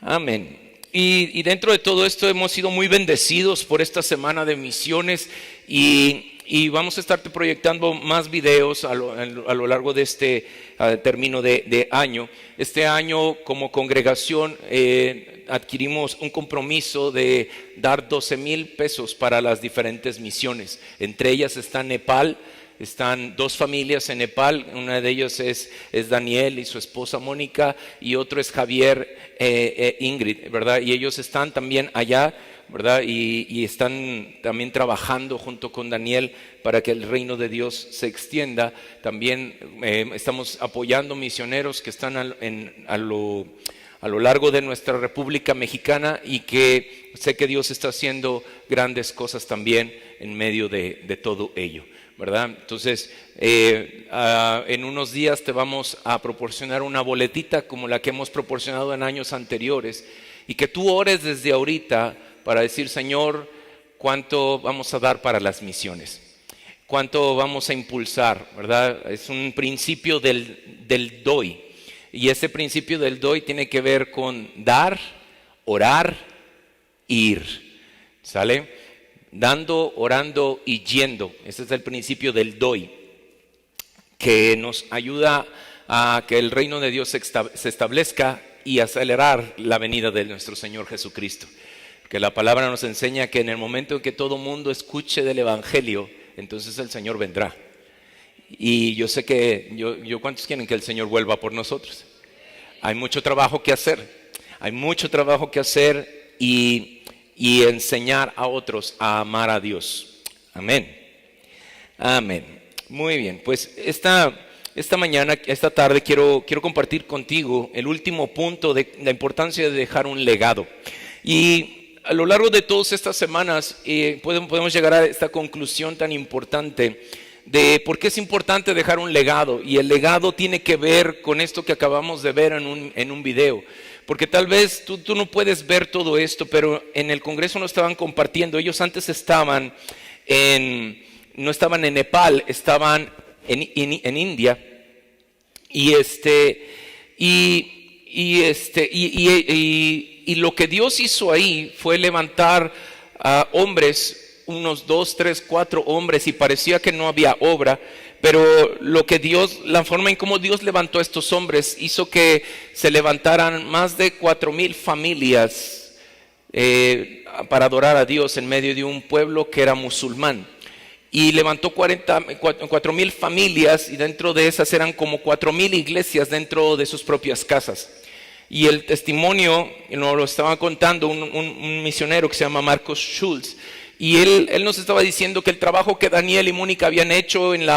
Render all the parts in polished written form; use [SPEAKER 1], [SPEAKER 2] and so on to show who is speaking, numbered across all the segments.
[SPEAKER 1] Amén. Y dentro de todo esto hemos sido muy bendecidos por esta semana de misiones y vamos a estarte proyectando más videos a lo largo de este término de año. Este año como congregación adquirimos un compromiso de dar 12,000 pesos para las diferentes misiones. Entre ellas está Nepal. Están 2 familias en Nepal, una de ellas es Daniel y su esposa Mónica, y otro es Javier Ingrid, ¿verdad? Y ellos están también allá, ¿verdad? Y están también trabajando junto con Daniel para que el reino de Dios se extienda. También estamos apoyando misioneros que están a lo largo de nuestra República Mexicana y que sé que Dios está haciendo grandes cosas también en medio de todo ello, ¿verdad? Entonces, en unos días te vamos a proporcionar una boletita como la que hemos proporcionado en años anteriores y que tú ores desde ahorita para decir, Señor, ¿cuánto vamos a dar para las misiones? ¿Cuánto vamos a impulsar? ¿Verdad? Es un principio del DOI y ese principio del DOI tiene que ver con dar, orar, ir, ¿sale? Dando, orando y yendo. Ese es el principio del DOI, que nos ayuda a que el reino de Dios se establezca y acelerar la venida de nuestro Señor Jesucristo. Que la palabra nos enseña que en el momento en que todo mundo escuche del Evangelio, entonces el Señor vendrá. Y yo sé que, ¿cuántos quieren que el Señor vuelva por nosotros? Hay mucho trabajo que hacer. Hay mucho trabajo que hacer y enseñar a otros a amar a Dios. Amén. Amén. Muy bien, pues esta tarde quiero compartir contigo el último punto de la importancia de dejar un legado. Y a lo largo de todas estas semanas podemos llegar a esta conclusión tan importante de por qué es importante dejar un legado. Y el legado tiene que ver con esto que acabamos de ver en un video. Porque tal vez tú no puedes ver todo esto, pero en el Congreso no estaban compartiendo. Ellos antes no estaban en Nepal, estaban en India. Y lo que Dios hizo ahí fue levantar a hombres, unos 2, 3, 4 hombres, y parecía que no había obra. Pero la forma en cómo Dios levantó a estos hombres hizo que se levantaran más de 4,000 familias para adorar a Dios en medio de un pueblo que era musulmán. Y levantó 4,000 familias y dentro de esas eran como 4,000 iglesias dentro de sus propias casas. Y el testimonio nos lo estaba contando un misionero que se llama Marcos Schultz. Y él nos estaba diciendo que el trabajo que Daniel y Mónica habían hecho en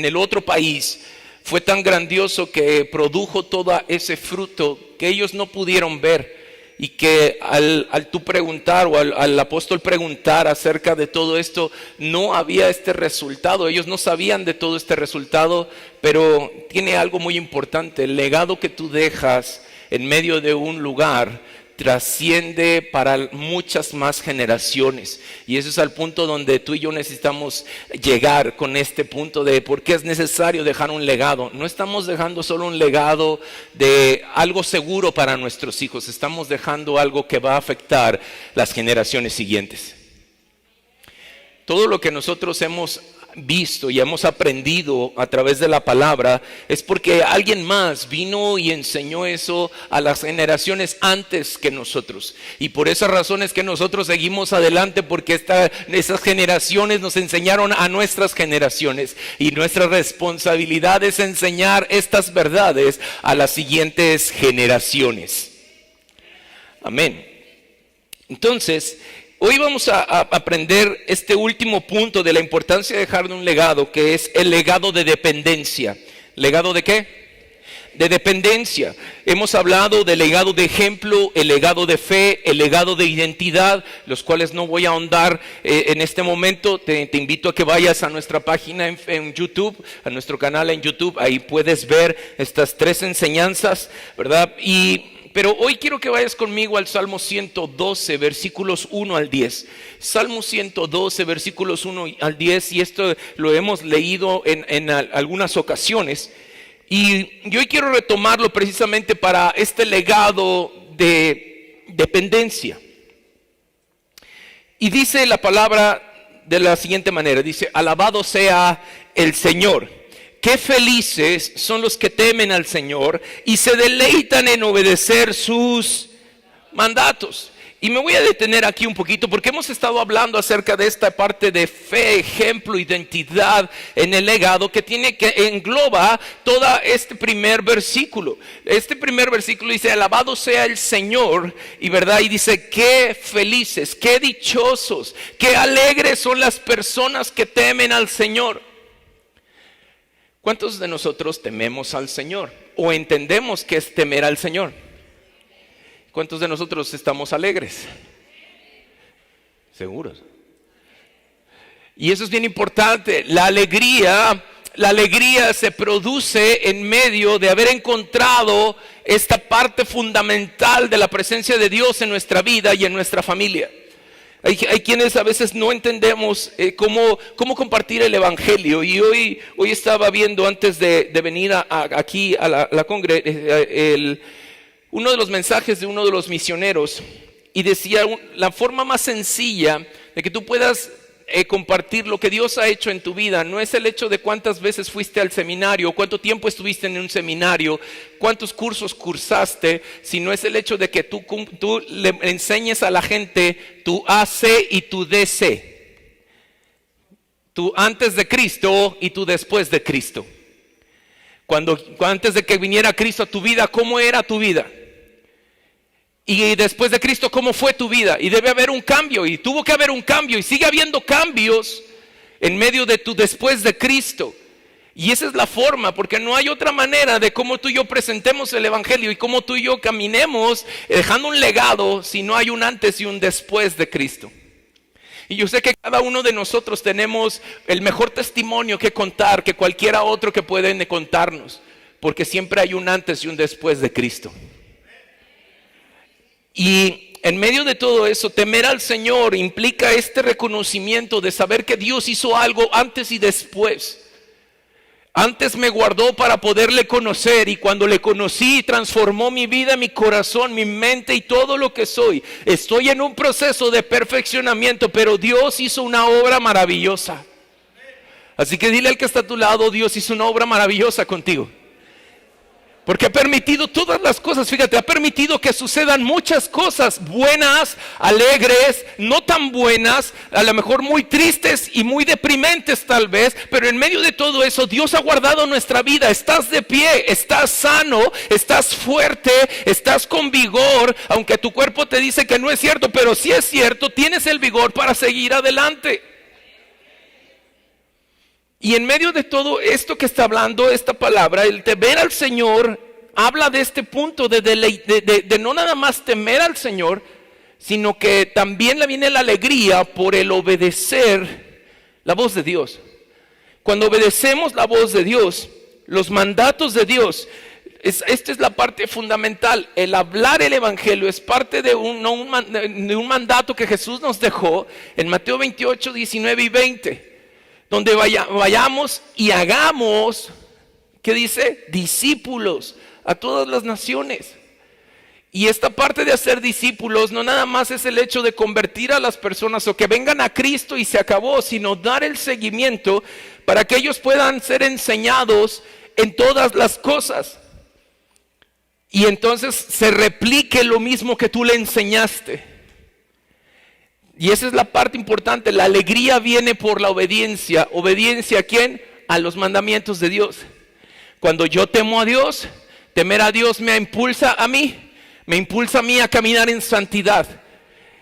[SPEAKER 1] el otro país fue tan grandioso que produjo todo ese fruto que ellos no pudieron ver. Y que al tú preguntar o al apóstol preguntar acerca de todo esto, no había este resultado. Ellos no sabían de todo este resultado, pero tiene algo muy importante. El legado que tú dejas en medio de un lugar trasciende para muchas más generaciones, y eso es al punto donde tú y yo necesitamos llegar con este punto de por qué es necesario dejar un legado. No estamos dejando solo un legado de algo seguro para nuestros hijos, estamos dejando algo que va a afectar las generaciones siguientes. Todo lo que nosotros hemos visto y hemos aprendido a través de la palabra es porque alguien más vino y enseñó eso a las generaciones antes que nosotros, y por esas razones que nosotros seguimos adelante, porque esas generaciones nos enseñaron a nuestras generaciones, y nuestra responsabilidad es enseñar estas verdades a las siguientes generaciones. Amén. Entonces, hoy vamos a aprender este último punto de la importancia de dejar un legado, que es el legado de dependencia. ¿Legado de qué? De dependencia. Hemos hablado del legado de ejemplo, el legado de fe, el legado de identidad, los cuales no voy a ahondar en este momento. Te invito a que vayas a nuestra página en YouTube, a nuestro canal en YouTube. Ahí puedes ver estas 3 enseñanzas, ¿verdad? Pero hoy quiero que vayas conmigo al Salmo 112, versículos 1 al 10. Salmo 112, versículos 1 al 10, y esto lo hemos leído en algunas ocasiones. Y yo hoy quiero retomarlo precisamente para este legado de dependencia. Y dice la palabra de la siguiente manera, dice, alabado sea el Señor. Qué felices son los que temen al Señor y se deleitan en obedecer sus mandatos. Y me voy a detener aquí un poquito porque hemos estado hablando acerca de esta parte de fe, ejemplo, identidad en el legado que engloba todo este primer versículo. Este primer versículo dice, alabado sea el Señor, y verdad, y dice, qué felices, qué dichosos, qué alegres son las personas que temen al Señor. ¿Cuántos de nosotros tememos al Señor o entendemos qué es temer al Señor? ¿Cuántos de nosotros estamos alegres? ¿Seguros? Y eso es bien importante. La alegría se produce en medio de haber encontrado esta parte fundamental de la presencia de Dios en nuestra vida y en nuestra familia. Hay quienes a veces no entendemos cómo compartir el evangelio. Y hoy estaba viendo antes de venir aquí a la congre, uno de los mensajes de uno de los misioneros, y decía, la forma más sencilla de que tú puedas compartir lo que Dios ha hecho en tu vida no es el hecho de cuántas veces fuiste al seminario, cuánto tiempo estuviste en un seminario, cuántos cursos cursaste, sino es el hecho de que tú le enseñes a la gente tu AC y tu DC, tu antes de Cristo y tu después de Cristo. Antes de que viniera Cristo a tu vida, ¿cómo era tu vida? Y después de Cristo, ¿cómo fue tu vida? Y debe haber un cambio, y tuvo que haber un cambio, y sigue habiendo cambios en medio de tu después de Cristo. Y esa es la forma, porque no hay otra manera de cómo tú y yo presentemos el evangelio y cómo tú y yo caminemos dejando un legado si no hay un antes y un después de Cristo. Y yo sé que cada uno de nosotros tenemos el mejor testimonio que contar que cualquiera otro que pueden contarnos, porque siempre hay un antes y un después de Cristo. Y en medio de todo eso, temer al Señor implica este reconocimiento de saber que Dios hizo algo antes y después. Antes me guardó para poderle conocer, y cuando le conocí transformó mi vida, mi corazón, mi mente y todo lo que soy. Estoy en un proceso de perfeccionamiento, pero Dios hizo una obra maravillosa. Así que dile al que está a tu lado, Dios hizo una obra maravillosa contigo. Porque ha permitido todas las cosas, fíjate, ha permitido que sucedan muchas cosas buenas, alegres, no tan buenas, a lo mejor muy tristes y muy deprimentes tal vez, pero en medio de todo eso Dios ha guardado nuestra vida. Estás de pie, estás sano, estás fuerte, estás con vigor, aunque tu cuerpo te dice que no es cierto, pero sí es cierto, tienes el vigor para seguir adelante. Y en medio de todo esto que está hablando esta palabra, el temer al Señor habla de este punto de no nada más temer al Señor, sino que también le viene la alegría por el obedecer la voz de Dios. Cuando obedecemos la voz de Dios, los mandatos de Dios, esta es la parte fundamental. El hablar el evangelio es parte de un mandato que Jesús nos dejó en Mateo 28, 19 y 20. Donde vayamos y hagamos, ¿qué dice? Discípulos a todas las naciones. Y esta parte de hacer discípulos no nada más es el hecho de convertir a las personas o que vengan a Cristo y se acabó, sino dar el seguimiento para que ellos puedan ser enseñados en todas las cosas. Y entonces se replique lo mismo que tú le enseñaste. Y esa es la parte importante. La alegría viene por la obediencia. ¿Obediencia a quién? A los mandamientos de Dios. Cuando yo temo a Dios, temer a Dios me impulsa a mí a caminar en santidad.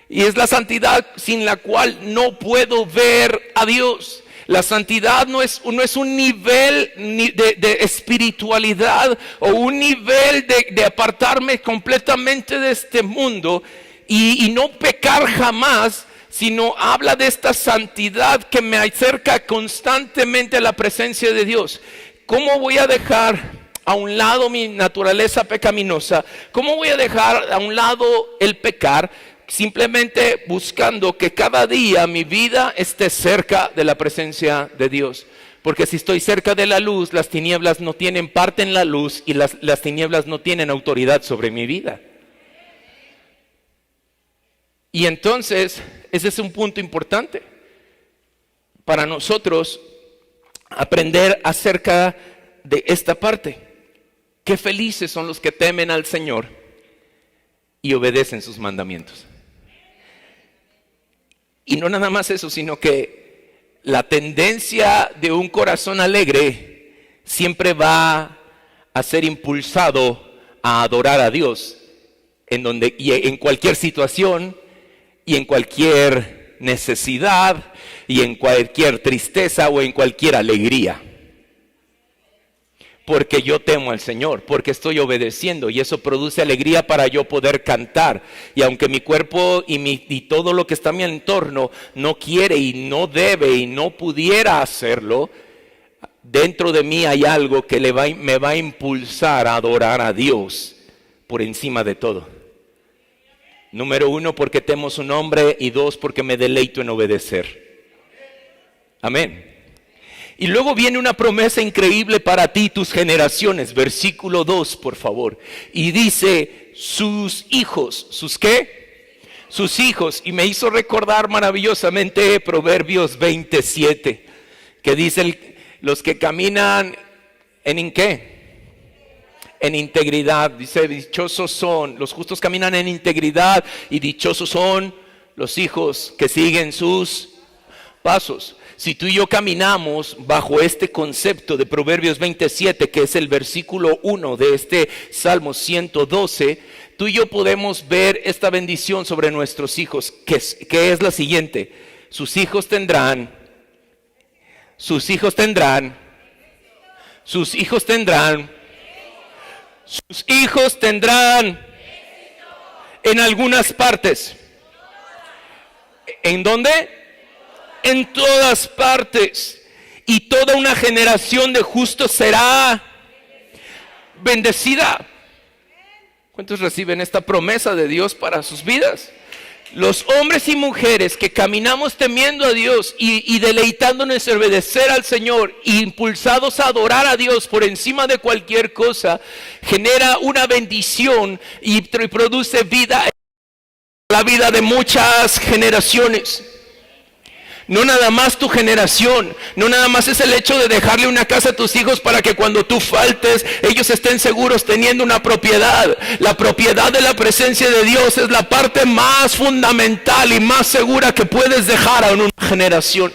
[SPEAKER 1] Y es la santidad sin la cual no puedo ver a Dios. La santidad no es un nivel de espiritualidad o un nivel de apartarme completamente de este mundo y no pecar jamás, sino habla de esta santidad que me acerca constantemente a la presencia de Dios. ¿Cómo voy a dejar a un lado mi naturaleza pecaminosa? ¿Cómo voy a dejar a un lado el pecar? Simplemente buscando que cada día mi vida esté cerca de la presencia de Dios. Porque si estoy cerca de la luz, las tinieblas no tienen parte en la luz y las tinieblas no tienen autoridad sobre mi vida. Y entonces, ese es un punto importante para nosotros aprender acerca de esta parte. Qué felices son los que temen al Señor y obedecen sus mandamientos. Y no nada más eso, sino que la tendencia de un corazón alegre siempre va a ser impulsado a adorar a Dios y en cualquier situación y en cualquier necesidad y en cualquier tristeza o en cualquier alegría. Porque yo temo al Señor, porque estoy obedeciendo y eso produce alegría para yo poder cantar. Y aunque mi cuerpo y todo lo que está en mi entorno no quiere y no debe y no pudiera hacerlo, dentro de mí hay algo que me va a impulsar a adorar a Dios por encima de todo. Número 1, porque temo su nombre, y 2, porque me deleito en obedecer. Amén. Y luego viene una promesa increíble para ti y tus generaciones. Versículo 2, por favor. Y dice, sus hijos. ¿Sus qué? Sus hijos. Y me hizo recordar maravillosamente Proverbios 27. Que dice, los que caminan ¿en qué? En integridad. Dice, dichosos son. Los justos caminan en integridad. Y dichosos son los hijos que siguen sus pasos. Si tú y yo caminamos bajo este concepto de Proverbios 27, que es el versículo 1 de este Salmo 112, tú y yo podemos ver esta bendición sobre nuestros hijos, que es la siguiente. Sus hijos tendrán en algunas partes. ¿En dónde? En todas partes. Y toda una generación de justos será bendecida. ¿Cuántos reciben esta promesa de Dios para sus vidas? Los hombres y mujeres que caminamos temiendo a Dios y deleitándonos en obedecer al Señor, impulsados a adorar a Dios por encima de cualquier cosa, genera una bendición y produce vida, la vida de muchas generaciones. No nada más tu generación, no nada más es el hecho de dejarle una casa a tus hijos para que cuando tú faltes, ellos estén seguros teniendo una propiedad. La propiedad de la presencia de Dios es la parte más fundamental y más segura que puedes dejar a una generación.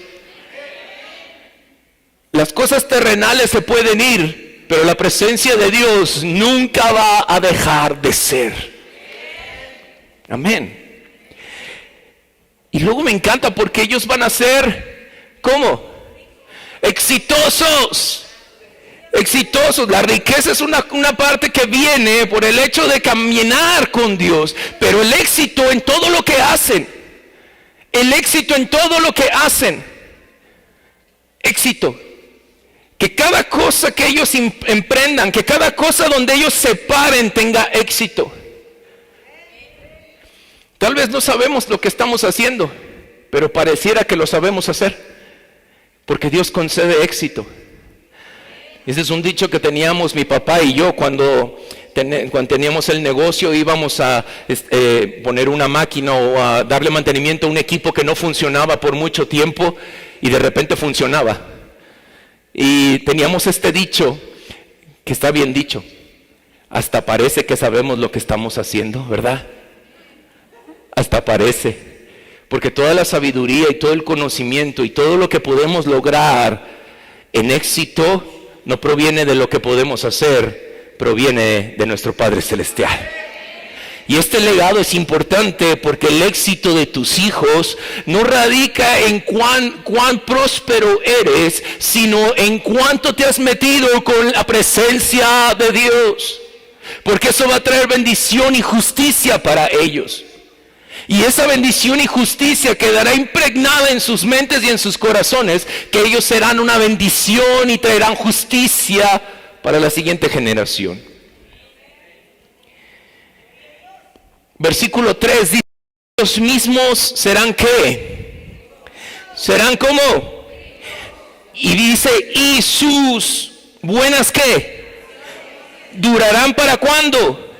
[SPEAKER 1] Las cosas terrenales se pueden ir, pero la presencia de Dios nunca va a dejar de ser. Amén. Y luego me encanta porque ellos van a ser, ¿cómo? Exitosos. La riqueza es una parte que viene por el hecho de caminar con Dios. Pero el éxito en todo lo que hacen. Éxito. Que cada cosa que ellos emprendan, que cada cosa donde ellos se paren tenga éxito. Tal vez no sabemos lo que estamos haciendo, pero pareciera que lo sabemos hacer, porque Dios concede éxito. Ese es un dicho que teníamos mi papá y yo cuando teníamos el negocio. Íbamos a poner una máquina o a darle mantenimiento a un equipo que no funcionaba por mucho tiempo y de repente funcionaba. Y teníamos este dicho, que está bien dicho, hasta parece que sabemos lo que estamos haciendo, ¿verdad? Hasta parece, porque toda la sabiduría y todo el conocimiento y todo lo que podemos lograr en éxito no proviene de lo que podemos hacer, proviene de nuestro Padre Celestial. Y este legado es importante porque el éxito de tus hijos no radica en cuán próspero eres, sino en cuánto te has metido con la presencia de Dios, porque eso va a traer bendición y justicia para ellos. Y esa bendición y justicia quedará impregnada en sus mentes y en sus corazones, que ellos serán una bendición y traerán justicia para la siguiente generación. Versículo 3 dice, los mismos serán ¿qué? Serán como. Y dice, y sus buenas ¿qué? Durarán ¿para cuándo?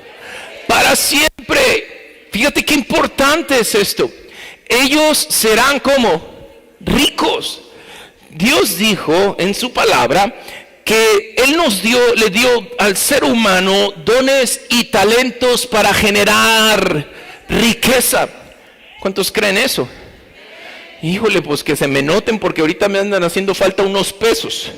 [SPEAKER 1] Para siempre. Fíjate qué importante es esto. Ellos serán como ricos. Dios dijo en su palabra que Él le dio al ser humano dones y talentos para generar riqueza. ¿Cuántos creen eso? Híjole, pues que se me noten, porque ahorita me andan haciendo falta unos pesos.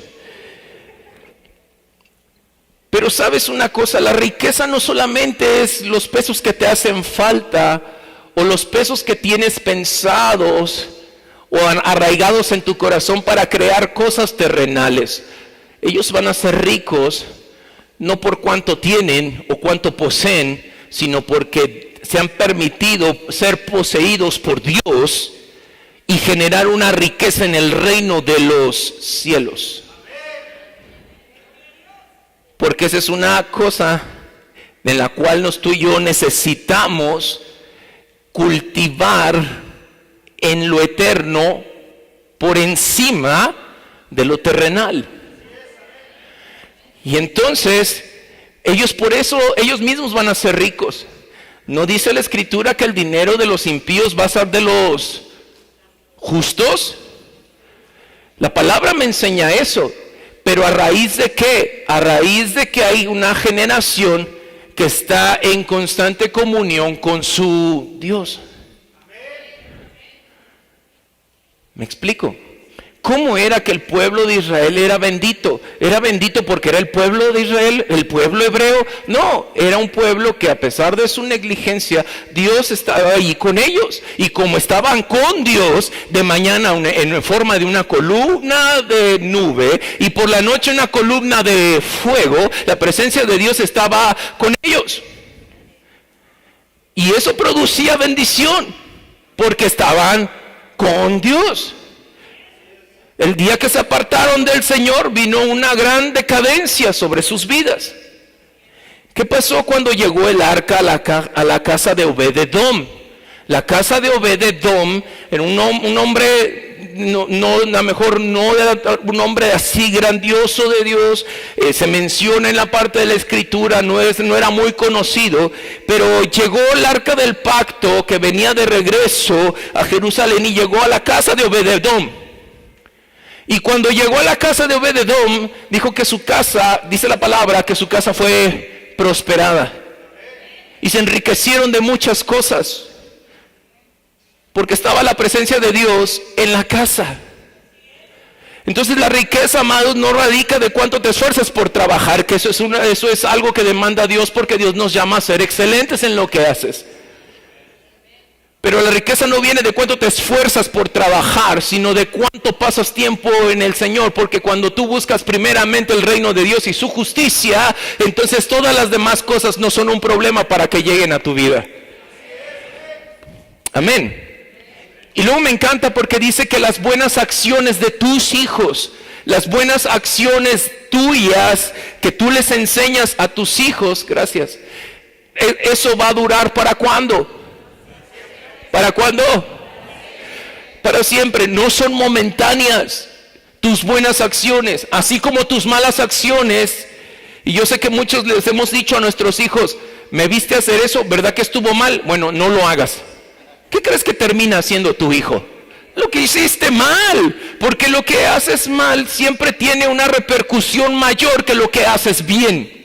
[SPEAKER 1] Pero sabes una cosa, la riqueza no solamente es los pesos que te hacen falta, o los pesos que tienes pensados o arraigados en tu corazón para crear cosas terrenales. Ellos van a ser ricos no por cuánto tienen o cuánto poseen, sino porque se han permitido ser poseídos por Dios y generar una riqueza en el reino de los cielos. Porque esa es una cosa en la cual tú y yo necesitamos cultivar en lo eterno por encima de lo terrenal. Y entonces, ellos mismos van a ser ricos. ¿No dice la Escritura que el dinero de los impíos va a ser de los justos? La palabra me enseña eso. Pero ¿a raíz de qué? A raíz de que hay una generación que está en constante comunión con su Dios. ¿Me explico? ¿Cómo era que el pueblo de Israel era bendito? ¿Era bendito porque era el pueblo de Israel, el pueblo hebreo? No, era un pueblo que a pesar de su negligencia, Dios estaba ahí con ellos. Y como estaban con Dios, de mañana en forma de una columna de nube y por la noche una columna de fuego, la presencia de Dios estaba con ellos. Y eso producía bendición, porque estaban con Dios. El día que se apartaron del Señor, vino una gran decadencia sobre sus vidas. ¿Qué pasó cuando llegó el arca a la casa de Obed-Edom? La casa de Obed-Edom era un hombre, a lo mejor no era un hombre así grandioso de Dios. Se menciona en la parte de la Escritura, no era muy conocido, pero llegó el arca del pacto que venía de regreso a Jerusalén y llegó a la casa de Obed-Edom. Y cuando llegó a la casa de Obed-Edom, dijo que su casa, dice la palabra, que su casa fue prosperada. Y se enriquecieron de muchas cosas, porque estaba la presencia de Dios en la casa. Entonces la riqueza, amados, no radica de cuánto te esfuerzas por trabajar, que eso es algo que demanda Dios, porque Dios nos llama a ser excelentes en lo que haces. Pero la riqueza no viene de cuánto te esfuerzas por trabajar, sino de cuánto pasas tiempo en el Señor. Porque cuando tú buscas primeramente el reino de Dios y su justicia, entonces todas las demás cosas no son un problema para que lleguen a tu vida. Amén. Y luego me encanta porque dice que las buenas acciones de tus hijos, las buenas acciones tuyas que tú les enseñas a tus hijos, gracias, eso va a durar ¿para cuándo? ¿Para cuándo? Para siempre. No son momentáneas tus buenas acciones, así como tus malas acciones. Y yo sé que muchos les hemos dicho a nuestros hijos, ¿me viste hacer eso? ¿Verdad que estuvo mal? Bueno, no lo hagas. ¿Qué crees que termina haciendo tu hijo? Lo que hiciste mal, porque lo que haces mal siempre tiene una repercusión mayor que lo que haces bien.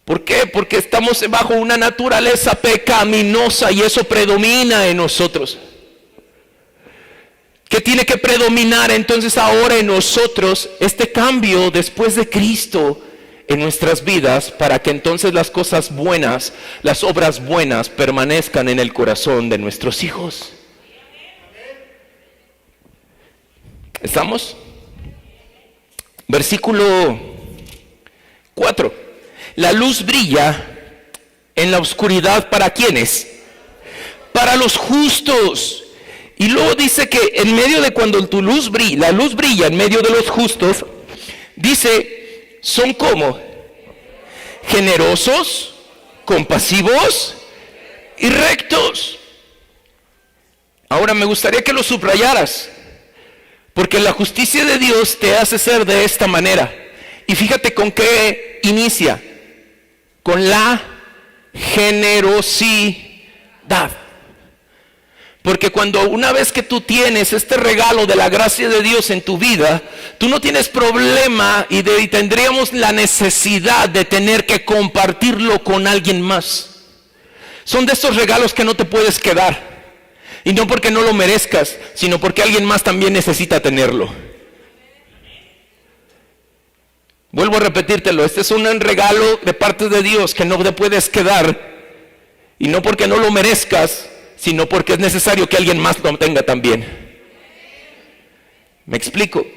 [SPEAKER 1] ¿Por qué? Porque estamos bajo una naturaleza pecaminosa y eso predomina en nosotros. ¿Qué tiene que predominar entonces ahora en nosotros? Este cambio después de Cristo en nuestras vidas, para que entonces las cosas buenas, las obras buenas permanezcan en el corazón de nuestros hijos. ¿Estamos? Versículo 4. La luz brilla en la oscuridad, ¿para quiénes? Para los justos. Y luego dice que en medio de cuando la luz brilla en medio de los justos, dice, son como generosos, compasivos y rectos. Ahora me gustaría que lo subrayaras, porque la justicia de Dios te hace ser de esta manera. Y fíjate con qué inicia. Con la generosidad. Porque cuando una vez que tú tienes este regalo de la gracia de Dios en tu vida, tú no tienes problema y tendríamos la necesidad de tener que compartirlo con alguien más. Son de estos regalos que no te puedes quedar. Y no porque no lo merezcas, sino porque alguien más también necesita tenerlo. Vuelvo a repetírtelo, este es un regalo de parte de Dios que no te puedes quedar. Y no porque no lo merezcas, sino porque es necesario que alguien más lo tenga también. ¿Me explico?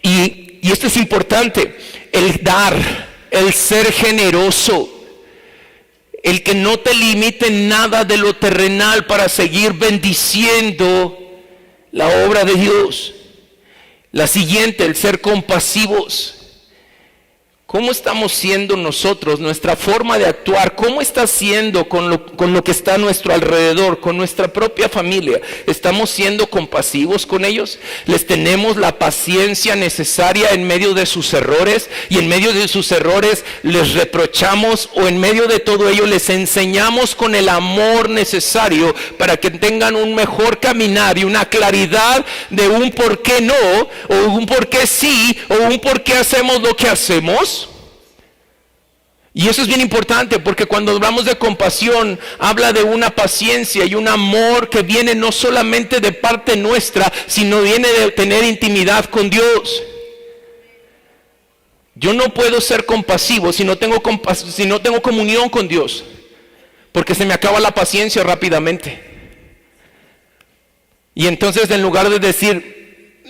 [SPEAKER 1] Y esto es importante, el dar, el ser generoso, el que no te limite nada de lo terrenal para seguir bendiciendo la obra de Dios. La siguiente, el ser compasivos. ¿Cómo estamos siendo nosotros, nuestra forma de actuar? ¿Cómo está siendo con lo que está a nuestro alrededor, con nuestra propia familia? ¿Estamos siendo compasivos con ellos? ¿Les tenemos la paciencia necesaria en medio de sus errores? Y en medio de sus errores les reprochamos, o en medio de todo ello les enseñamos con el amor necesario para que tengan un mejor caminar y una claridad de un por qué no, o un por qué sí, o un por qué hacemos lo que hacemos? Y eso es bien importante, porque cuando hablamos de compasión, habla de una paciencia y un amor que viene no solamente de parte nuestra, sino viene de tener intimidad con Dios. Yo no puedo ser compasivo si no tengo comunión con Dios, porque se me acaba la paciencia rápidamente. Y entonces, en lugar de decir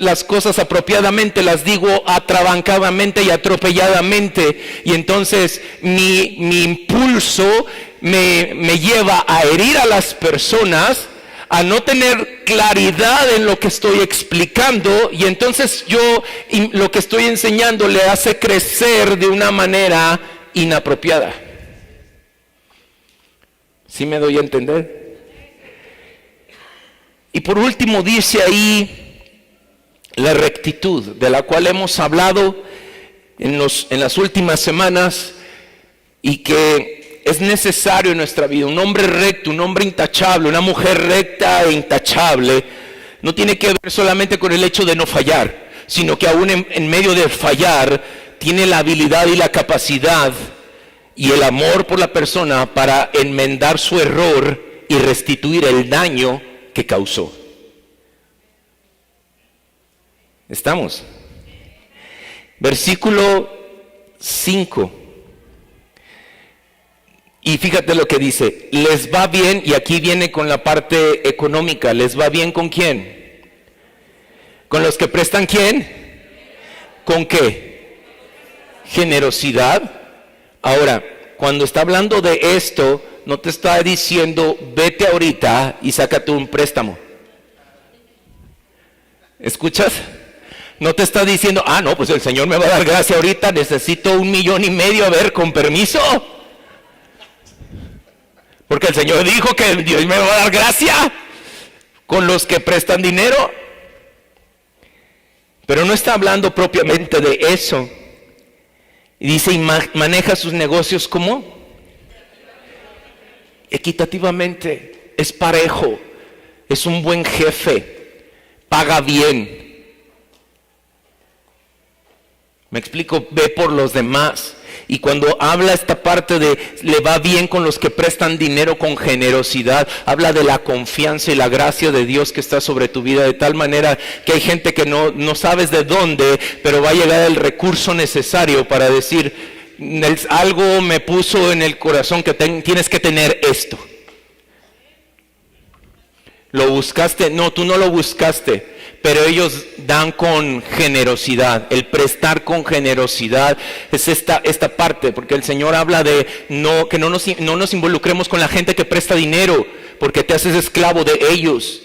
[SPEAKER 1] las cosas apropiadamente, las digo atrabancadamente y atropelladamente, y entonces mi impulso me lleva a herir a las personas, a no tener claridad en lo que estoy explicando, y entonces lo que estoy enseñando le hace crecer de una manera inapropiada. ¿Sí me doy a entender? Y por último dice ahí la rectitud, de la cual hemos hablado en las últimas semanas, y que es necesario en nuestra vida. Un hombre recto, un hombre intachable, una mujer recta e intachable, no tiene que ver solamente con el hecho de no fallar, sino que aún en medio de fallar, tiene la habilidad y la capacidad y el amor por la persona para enmendar su error y restituir el daño que causó. ¿Estamos? Versículo 5. Y fíjate lo que dice. Les va bien, y aquí viene con la parte económica. ¿Les va bien con quién? ¿Con los que prestan quién? ¿Con qué? Generosidad. Ahora, cuando está hablando de esto, no te está diciendo vete ahorita y sácate un préstamo. ¿Escuchas? No te está diciendo, no, pues el Señor me va a dar gracia ahorita, necesito 1,5 millones, a ver, con permiso. Porque el Señor dijo que Dios me va a dar gracia con los que prestan dinero. Pero no está hablando propiamente de eso. Y dice, y maneja sus negocios ¿cómo? Equitativamente, es parejo, es un buen jefe, paga bien. Me explico, ve por los demás. Y cuando habla esta parte de le va bien con los que prestan dinero con generosidad, habla de la confianza y la gracia de Dios que está sobre tu vida, de tal manera que hay gente que no sabes de dónde, pero va a llegar el recurso necesario para decir, algo me puso en el corazón que tienes que tener esto. ¿Lo buscaste? No, tú no lo buscaste, pero ellos dan con generosidad. El prestar con generosidad es esta parte, porque el Señor habla de que no nos involucremos con la gente que presta dinero, porque te haces esclavo de ellos.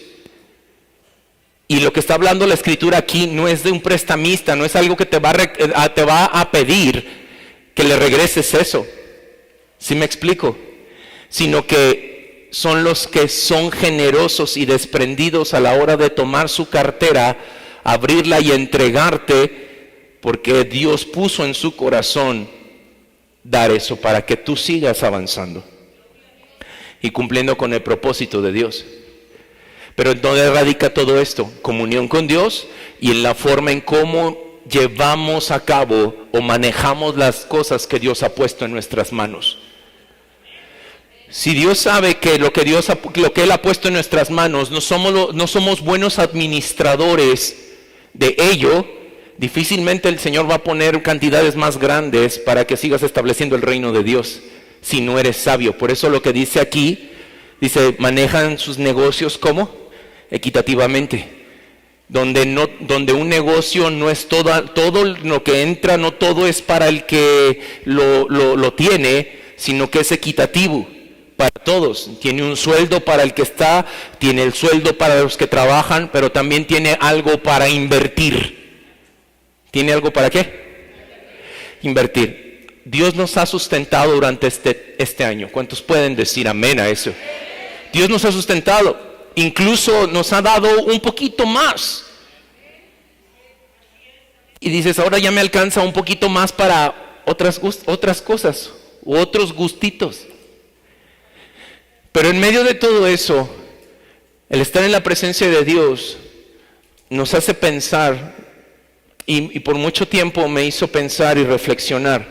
[SPEAKER 1] Y lo que está hablando la Escritura aquí no es de un prestamista, no es algo que te va a pedir que le regreses eso. ¿Sí me explico? Sino que son los que son generosos y desprendidos a la hora de tomar su cartera, abrirla y entregarte, porque Dios puso en su corazón dar eso para que tú sigas avanzando. y cumpliendo con el propósito de Dios. Pero ¿en dónde radica todo esto? Comunión con Dios y en la forma en cómo llevamos a cabo o manejamos las cosas que Dios ha puesto en nuestras manos. Si Dios sabe que lo que Él ha puesto en nuestras manos, no somos buenos administradores de ello, difícilmente el Señor va a poner cantidades más grandes para que sigas estableciendo el reino de Dios, si no eres sabio. Por eso lo que dice aquí, dice, manejan sus negocios ¿cómo? Equitativamente. Donde un negocio no es todo lo que entra, no todo es para el que lo tiene, sino que es equitativo para todos. Tiene un sueldo para el que está, tiene el sueldo para los que trabajan, pero también tiene algo para invertir. ¿Tiene algo para qué? Invertir. Dios nos ha sustentado durante este año. ¿Cuántos pueden decir amén a eso? Dios nos ha sustentado. Incluso nos ha dado un poquito más. Y dices, ahora ya me alcanza un poquito más para otras cosas, u otros gustitos. Pero en medio de todo eso, el estar en la presencia de Dios nos hace pensar, y por mucho tiempo me hizo pensar y reflexionar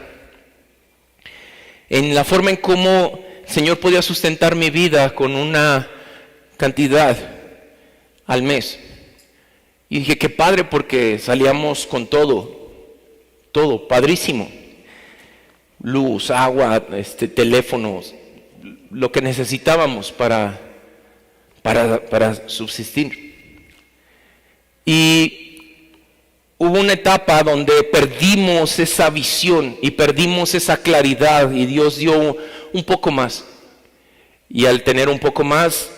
[SPEAKER 1] en la forma en cómo el Señor podía sustentar mi vida con una cantidad al mes. Y dije, qué padre, porque salíamos con todo, padrísimo. Luz, agua, teléfonos, lo que necesitábamos para subsistir. Y hubo una etapa donde perdimos esa visión y perdimos esa claridad, y Dios dio un poco más. Y al tener un poco más,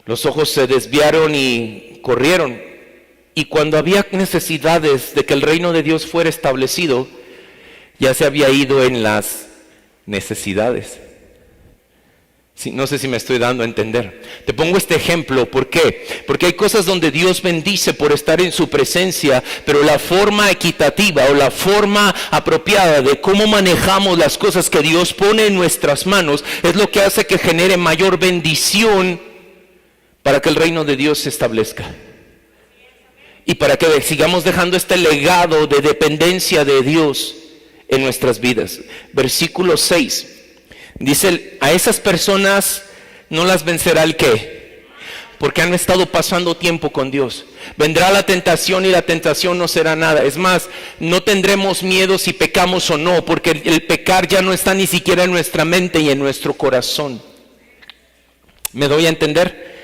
[SPEAKER 1] los ojos se desviaron y corrieron. Y cuando había necesidades de que el reino de Dios fuera establecido, ya se había ido en las necesidades. Sí, no sé si me estoy dando a entender. Te pongo este ejemplo, ¿por qué? Porque hay cosas donde Dios bendice por estar en su presencia, pero la forma equitativa o la forma apropiada de cómo manejamos las cosas que Dios pone en nuestras manos es lo que hace que genere mayor bendición para que el reino de Dios se establezca. Y para que sigamos dejando este legado de dependencia de Dios en nuestras vidas. Versículo 6. Dice, a esas personas no las vencerá el ¿qué? Porque han estado pasando tiempo con Dios. Vendrá la tentación y la tentación no será nada. Es más, no tendremos miedo si pecamos o no, porque el pecar ya no está ni siquiera en nuestra mente y en nuestro corazón. ¿Me doy a entender?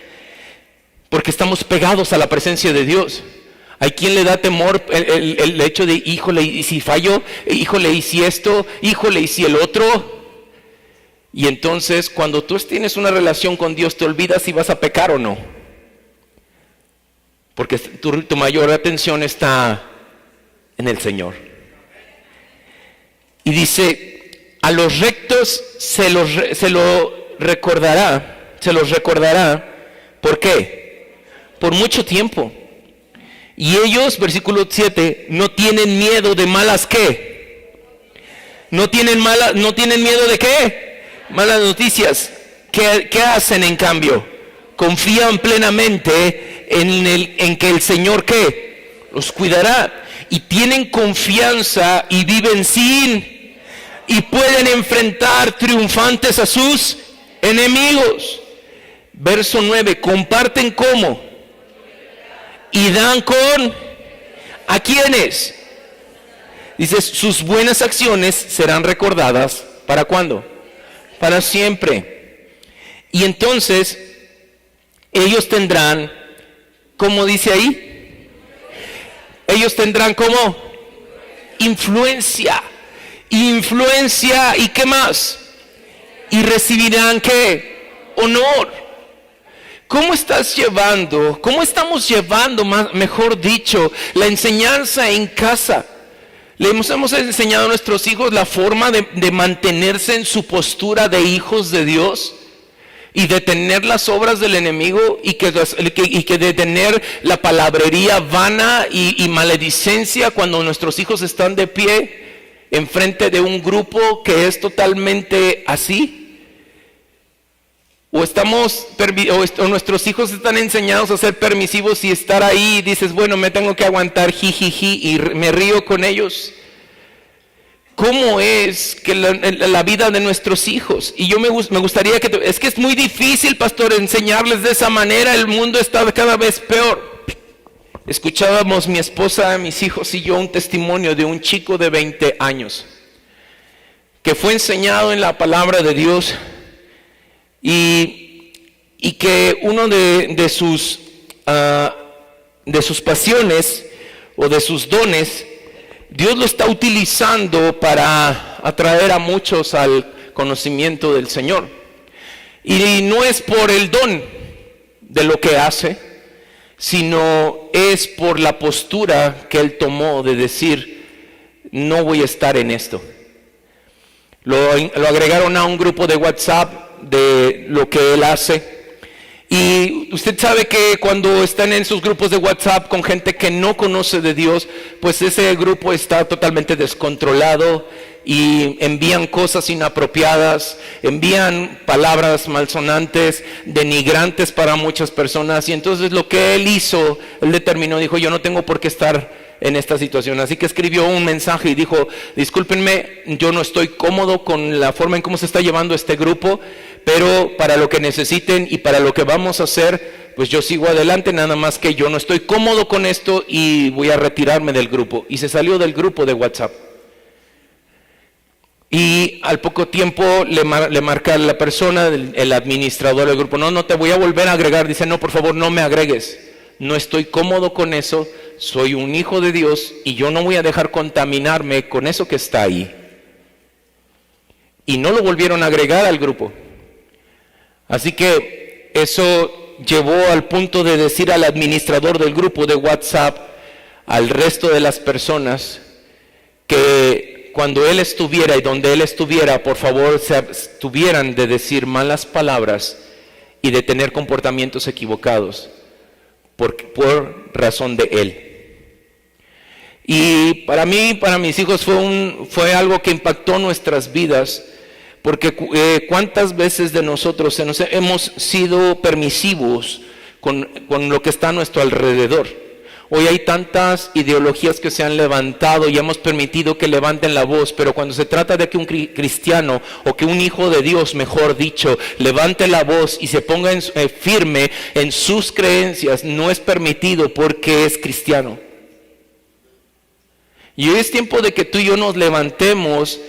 [SPEAKER 1] Porque estamos pegados a la presencia de Dios. Hay quien le da temor el hecho de, híjole, y si fallo, híjole, y si esto, híjole, y si el otro. Y entonces cuando tú tienes una relación con Dios, te olvidas si vas a pecar o no. Porque tu mayor atención está en el Señor. Y dice, a los rectos se los recordará. ¿Por qué? Por mucho tiempo. Y ellos, versículo 7, no tienen miedo de malas ¿qué? No tienen miedo de ¿qué? Malas noticias. ¿Qué hacen en cambio? Confían plenamente en que el Señor ¿qué? Los cuidará. Y tienen confianza y viven y pueden enfrentar triunfantes a sus enemigos. Verso 9, comparten ¿cómo? Y dan con ¿a quiénes? Dice, sus buenas acciones serán recordadas. ¿Para cuándo? Para siempre. Y entonces ellos tendrán, ¿cómo dice ahí? Ellos tendrán ¿cómo? Influencia. ¿Y qué más? Y recibirán ¿qué? Honor. ¿Cómo estamos llevando, mejor dicho, la enseñanza en casa? Hemos enseñado a nuestros hijos la forma de mantenerse en su postura de hijos de Dios y detener las obras del enemigo y que detener la palabrería vana y maledicencia cuando nuestros hijos están de pie enfrente de un grupo que es totalmente así. o nuestros hijos están enseñados a ser permisivos y estar ahí y dices, bueno, me tengo que aguantar jijiji y me río con ellos. ¿Cómo es que la vida de nuestros hijos? Y yo me gustaría es que es muy difícil, pastor, enseñarles de esa manera. El mundo está cada vez peor. Escuchábamos mi esposa, mis hijos y yo un testimonio de un chico de 20 años que fue enseñado en la palabra de Dios y que uno de sus pasiones o de sus dones, Dios lo está utilizando para atraer a muchos al conocimiento del Señor. Y no es por el don de lo que hace, sino es por la postura que él tomó de decir, no voy a estar en esto. Lo agregaron a un grupo de WhatsApp de lo que él hace. Y usted sabe que cuando están en sus grupos de WhatsApp con gente que no conoce de Dios, pues ese grupo está totalmente descontrolado y envían cosas inapropiadas, envían palabras malsonantes, denigrantes para muchas personas. Y entonces lo que él hizo, él determinó, dijo, yo no tengo por qué estar en esta situación. Así que escribió un mensaje y dijo, discúlpenme, yo no estoy cómodo con la forma en cómo se está llevando este grupo, pero para lo que necesiten y para lo que vamos a hacer, pues yo sigo adelante, nada más que yo no estoy cómodo con esto y voy a retirarme del grupo. Y se salió del grupo de WhatsApp. Y al poco tiempo le marca la persona, el administrador del grupo, no te voy a volver a agregar. Dice, no, por favor, no me agregues. No estoy cómodo con eso, soy un hijo de Dios y yo no voy a dejar contaminarme con eso que está ahí. Y no lo volvieron a agregar al grupo. Así que eso llevó al punto de decir al administrador del grupo de WhatsApp, al resto de las personas, que cuando él estuviera y donde él estuviera, por favor, se abstuvieran de decir malas palabras y de tener comportamientos equivocados por razón de él. Y para mí, para mis hijos fue algo que impactó nuestras vidas, porque cuántas veces de nosotros hemos sido permisivos con lo que está a nuestro alrededor. Hoy hay tantas ideologías que se han levantado y hemos permitido que levanten la voz, pero cuando se trata de que un cristiano o que un hijo de Dios, mejor dicho, levante la voz y se ponga firme en sus creencias, no es permitido porque es cristiano. Y hoy es tiempo de que tú y yo nos levantemos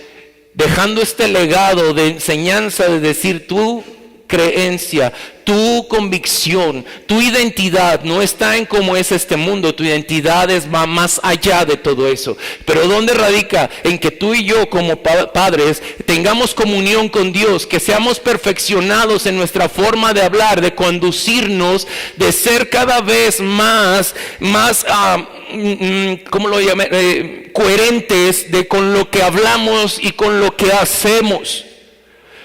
[SPEAKER 1] dejando este legado de enseñanza, de decir tu creencia, tu convicción, tu identidad no está en cómo es este mundo, tu identidad va más allá de todo eso. Pero ¿dónde radica? En que tú y yo como padres tengamos comunión con Dios, que seamos perfeccionados en nuestra forma de hablar, de conducirnos, de ser cada vez más ¿cómo lo llamé? Coherentes con lo que hablamos y con lo que hacemos.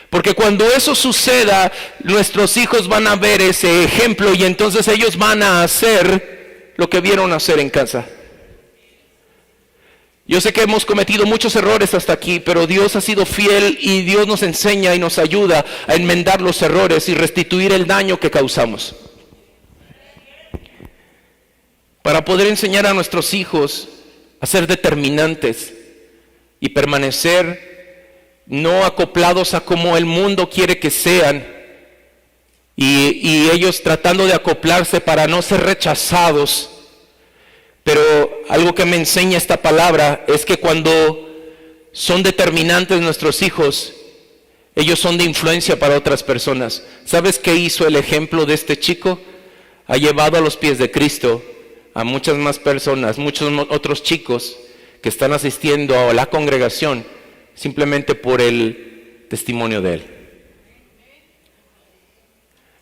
[SPEAKER 1] Porque cuando eso suceda, nuestros hijos van a ver ese ejemplo y entonces ellos van a hacer lo que vieron hacer en casa. Yo sé que hemos cometido muchos errores hasta aquí, pero Dios ha sido fiel y Dios nos enseña y nos ayuda a enmendar los errores y restituir el daño que causamos. Para poder enseñar a nuestros hijos a ser determinantes y permanecer no acoplados a como el mundo quiere que sean, y ellos tratando de acoplarse para no ser rechazados. Pero algo que me enseña esta palabra es que cuando son determinantes nuestros hijos, ellos son de influencia para otras personas. ¿Sabes qué hizo el ejemplo de este chico? Ha llevado a los pies de Cristo a muchas más personas, muchos otros chicos que están asistiendo a la congregación simplemente por el testimonio de él.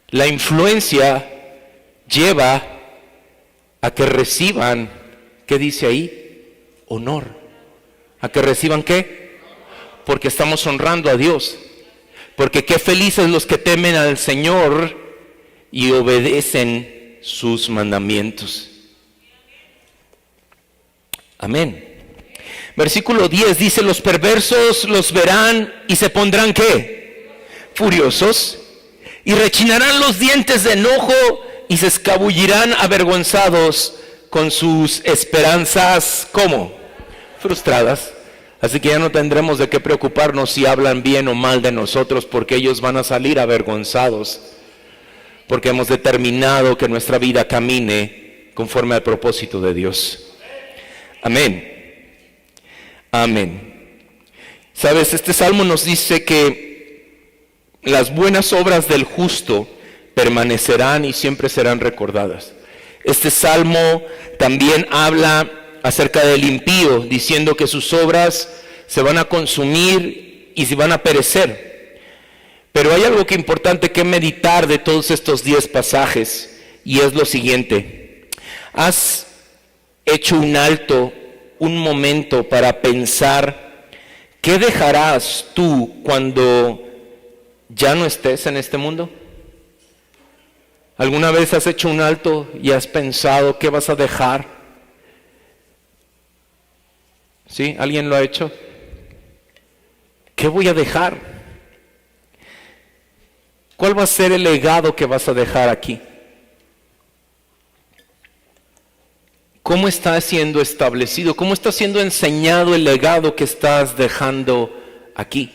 [SPEAKER 1] La influencia lleva a que reciban, ¿qué dice ahí? Honor. ¿A que reciban qué? Porque estamos honrando a Dios. Porque qué felices los que temen al Señor y obedecen sus mandamientos. Amén. Versículo 10 dice, los perversos los verán y se pondrán ¿qué? Furiosos y rechinarán los dientes de enojo y se escabullirán avergonzados con sus esperanzas, ¿cómo? Frustradas. Así que ya no tendremos de qué preocuparnos si hablan bien o mal de nosotros, porque ellos van a salir avergonzados, porque hemos determinado que nuestra vida camine conforme al propósito de Dios. Amén. Amén. Sabes, este salmo nos dice que las buenas obras del justo permanecerán y siempre serán recordadas. Este salmo también habla acerca del impío, diciendo que sus obras se van a consumir y se van a perecer. Pero hay algo que es importante que meditar de todos estos 10 pasajes, y es lo siguiente: ¿has hecho un alto, un momento para pensar qué dejarás tú cuando ya no estés en este mundo? ¿Alguna vez has hecho un alto y has pensado qué vas a dejar? ¿Sí? ¿Alguien lo ha hecho? ¿Qué voy a dejar? ¿Cuál va a ser el legado que vas a dejar aquí? ¿Cómo está siendo establecido? ¿Cómo está siendo enseñado el legado que estás dejando aquí?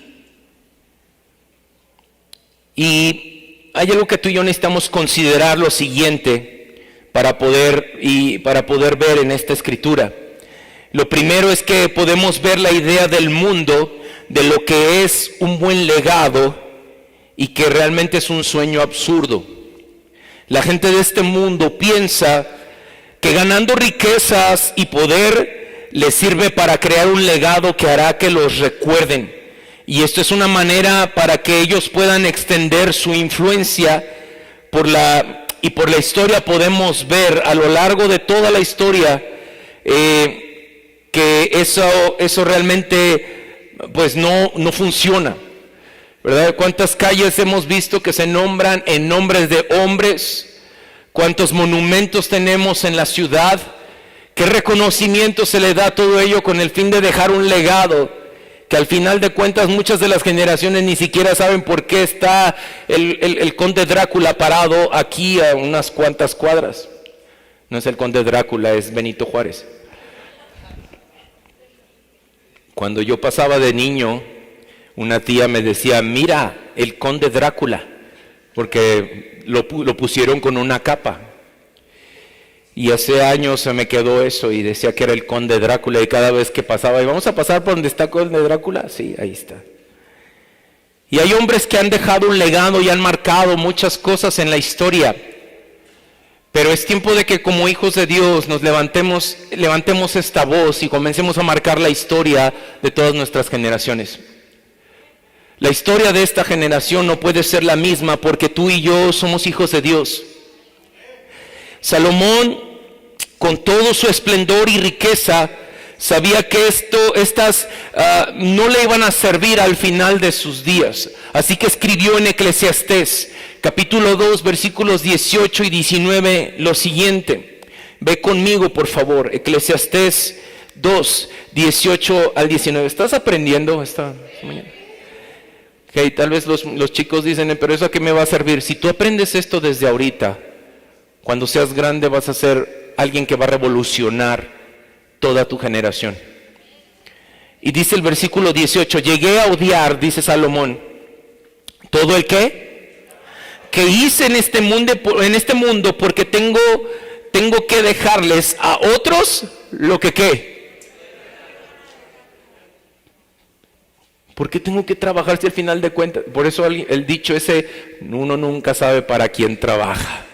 [SPEAKER 1] Y hay algo que tú y yo necesitamos considerar lo siguiente para poder ver en esta escritura. Lo primero es que podemos ver la idea del mundo, de lo que es un buen legado y que realmente es un sueño absurdo. La gente de este mundo piensa que ganando riquezas y poder les sirve para crear un legado que hará que los recuerden. Y esto es una manera para que ellos puedan extender su influencia por la historia. Podemos ver a lo largo de toda la historia que eso realmente pues no funciona, ¿verdad? ¿Cuántas calles hemos visto que se nombran en nombres de hombres? ¿Cuántos monumentos tenemos en la ciudad? ¿Qué reconocimiento se le da a todo ello con el fin de dejar un legado? Que al final de cuentas muchas de las generaciones ni siquiera saben por qué está el conde Drácula parado aquí a unas cuantas cuadras. No es el conde Drácula, es Benito Juárez. Cuando yo pasaba de niño, una tía me decía: mira, el conde Drácula, porque lo pusieron con una capa. Y hace años se me quedó eso y decía que era el conde Drácula, y cada vez que pasaba, ¿y vamos a pasar por donde está el conde Drácula? Sí, ahí está. Y hay hombres que han dejado un legado y han marcado muchas cosas en la historia. Pero es tiempo de que como hijos de Dios nos levantemos esta voz y comencemos a marcar la historia de todas nuestras generaciones. La historia de esta generación no puede ser la misma porque tú y yo somos hijos de Dios. Salomón, con todo su esplendor y riqueza, sabía que estas no le iban a servir al final de sus días. Así que escribió en Eclesiastés, capítulo 2, versículos 18 y 19, lo siguiente. Ve conmigo, por favor, Eclesiastés 2, 18 al 19. ¿Estás aprendiendo esta mañana? Okay, tal vez los chicos dicen: pero ¿eso a qué me va a servir? Si tú aprendes esto desde ahorita, cuando seas grande vas a ser alguien que va a revolucionar toda tu generación. Y dice el versículo 18: llegué a odiar, dice Salomón, todo el que hice en este mundo, porque tengo que dejarles a otros lo que ¿qué? ¿Por qué tengo que trabajar si al final de cuentas? Por eso el dicho ese: uno nunca sabe para quién trabaja.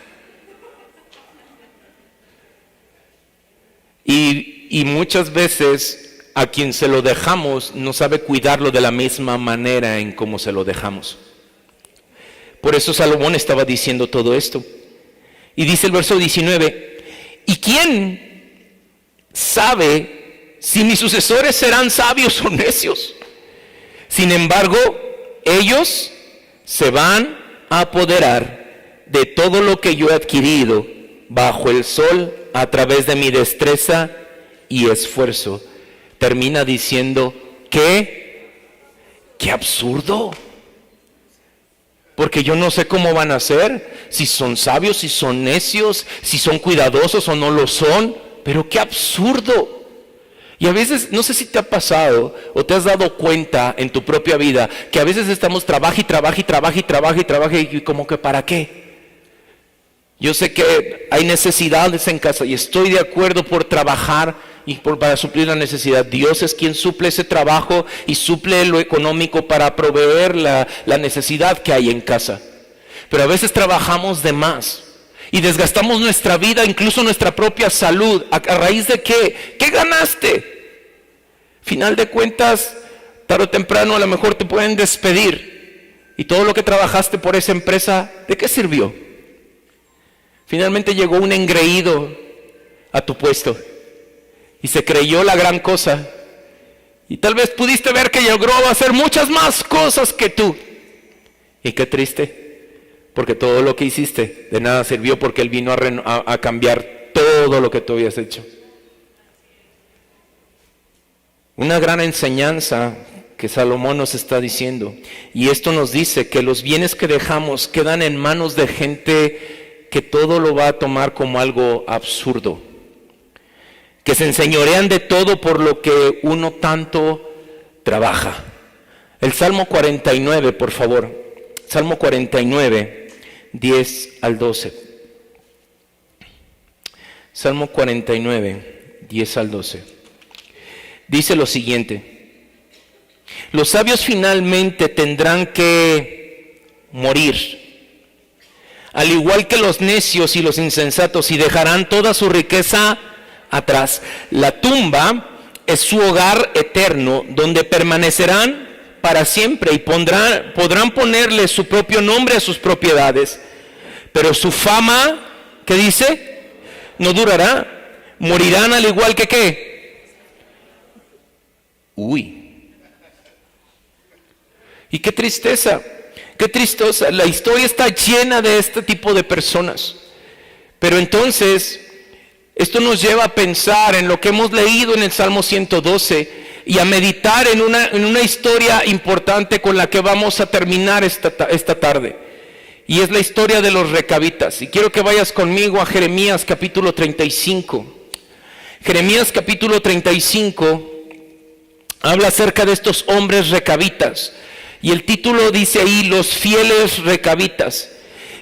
[SPEAKER 1] Y muchas veces a quien se lo dejamos no sabe cuidarlo de la misma manera en cómo se lo dejamos. Por eso Salomón estaba diciendo todo esto. Y dice el verso 19: ¿y quién sabe si mis sucesores serán sabios o necios? Sin embargo, ellos se van a apoderar de todo lo que yo he adquirido bajo el sol a través de mi destreza y esfuerzo. Termina diciendo: ¿qué absurdo? porque yo no sé cómo van a ser, si son sabios, si son necios, si son cuidadosos o no lo son. Pero qué absurdo. Y a veces, no sé si te ha pasado o te has dado cuenta en tu propia vida, que a veces estamos trabaja y como que ¿para qué? Yo sé que hay necesidades en casa y estoy de acuerdo por trabajar y para suplir la necesidad. Dios es quien suple ese trabajo y suple lo económico para proveer la necesidad que hay en casa. Pero a veces trabajamos de más y desgastamos nuestra vida, incluso nuestra propia salud. ¿A raíz de qué? ¿Qué ganaste? Final de cuentas, tarde o temprano a lo mejor te pueden despedir. Y todo lo que trabajaste por esa empresa, ¿de qué sirvió? Finalmente llegó un engreído a tu puesto y se creyó la gran cosa. Y tal vez pudiste ver que logró hacer muchas más cosas que tú. Y qué triste, porque todo lo que hiciste de nada sirvió, porque Él vino a cambiar todo lo que tú habías hecho. Una gran enseñanza que Salomón nos está diciendo. Y esto nos dice que los bienes que dejamos quedan en manos de gente que todo lo va a tomar como algo absurdo, que se enseñorean de todo por lo que uno tanto trabaja. El Salmo 49, por favor. Salmo 49, 10 al 12. Salmo 49, 10 al 12. Dice lo siguiente: los sabios finalmente tendrán que morir, al igual que los necios y los insensatos, y dejarán toda su riqueza atrás. La tumba es su hogar eterno, donde permanecerán para siempre y podrán ponerle su propio nombre a sus propiedades. Pero su fama, ¿qué dice? No durará. Morirán al igual que ¿qué? Uy. Y qué tristeza. Qué tristosa, la historia está llena de este tipo de personas. Pero entonces, esto nos lleva a pensar en lo que hemos leído en el Salmo 112 y a meditar en una historia importante con la que vamos a terminar esta tarde. Y es la historia de los recabitas. Y quiero que vayas conmigo a Jeremías capítulo 35. Jeremías capítulo 35 habla acerca de estos hombres recabitas. Y el título dice ahí, los fieles recabitas.